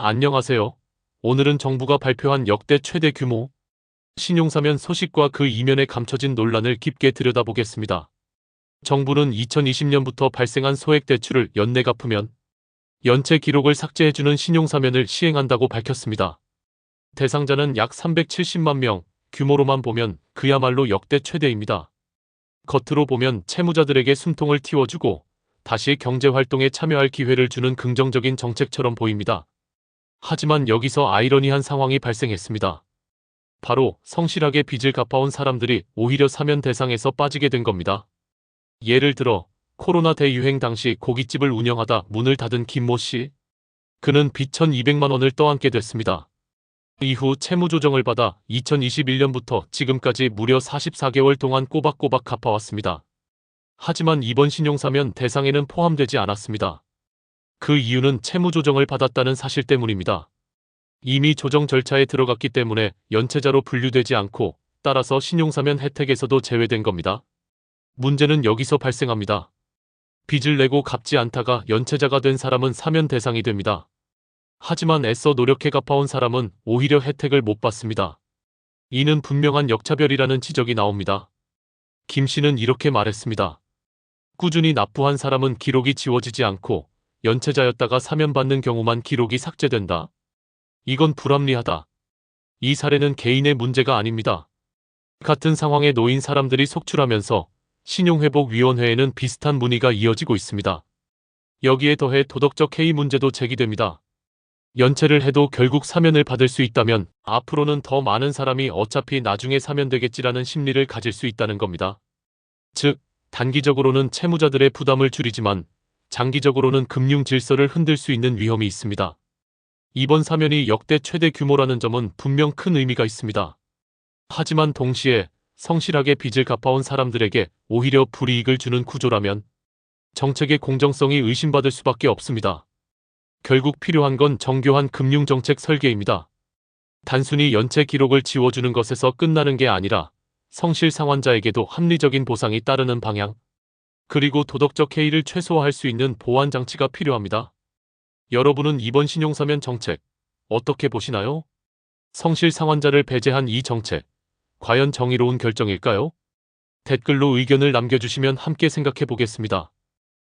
안녕하세요. 오늘은 정부가 발표한 역대 최대 규모 신용사면 소식과 그 이면에 감춰진 논란을 깊게 들여다보겠습니다. 정부는 2020년부터 발생한 소액 대출을 연내 갚으면 연체 기록을 삭제해주는 신용사면을 시행한다고 밝혔습니다. 대상자는 약 370만 명, 규모로만 보면 그야말로 역대 최대입니다. 겉으로 보면 채무자들에게 숨통을 틔워주고 다시 경제활동에 참여할 기회를 주는 긍정적인 정책처럼 보입니다. 하지만 여기서 아이러니한 상황이 발생했습니다. 바로 성실하게 빚을 갚아온 사람들이 오히려 사면 대상에서 빠지게 된 겁니다. 예를 들어 코로나 대유행 당시 고깃집을 운영하다 문을 닫은 김모 씨. 그는 빚 1,200만 원을 떠안게 됐습니다. 이후 채무 조정을 받아 2021년부터 지금까지 무려 44개월 동안 꼬박꼬박 갚아왔습니다. 하지만 이번 신용사면 대상에는 포함되지 않았습니다. 그 이유는 채무 조정을 받았다는 사실 때문입니다. 이미 조정 절차에 들어갔기 때문에 연체자로 분류되지 않고 따라서 신용사면 혜택에서도 제외된 겁니다. 문제는 여기서 발생합니다. 빚을 내고 갚지 않다가 연체자가 된 사람은 사면 대상이 됩니다. 하지만 애써 노력해 갚아온 사람은 오히려 혜택을 못 받습니다. 이는 분명한 역차별이라는 지적이 나옵니다. 김 씨는 이렇게 말했습니다. 꾸준히 납부한 사람은 기록이 지워지지 않고 연체자였다가 사면받는 경우만 기록이 삭제된다. 이건 불합리하다. 이 사례는 개인의 문제가 아닙니다. 같은 상황에 놓인 사람들이 속출하면서 신용회복위원회에는 비슷한 문의가 이어지고 있습니다. 여기에 더해 도덕적 해이 문제도 제기됩니다. 연체를 해도 결국 사면을 받을 수 있다면 앞으로는 더 많은 사람이 어차피 나중에 사면되겠지라는 심리를 가질 수 있다는 겁니다. 즉, 단기적으로는 채무자들의 부담을 줄이지만 장기적으로는 금융 질서를 흔들 수 있는 위험이 있습니다. 이번 사면이 역대 최대 규모라는 점은 분명 큰 의미가 있습니다. 하지만 동시에 성실하게 빚을 갚아온 사람들에게 오히려 불이익을 주는 구조라면 정책의 공정성이 의심받을 수밖에 없습니다. 결국 필요한 건 정교한 금융정책 설계입니다. 단순히 연체 기록을 지워주는 것에서 끝나는 게 아니라 성실 상환자에게도 합리적인 보상이 따르는 방향, 그리고 도덕적 해이를 최소화할 수 있는 보완 장치가 필요합니다. 여러분은 이번 신용사면 정책 어떻게 보시나요? 성실 상환자를 배제한 이 정책, 과연 정의로운 결정일까요? 댓글로 의견을 남겨주시면 함께 생각해 보겠습니다.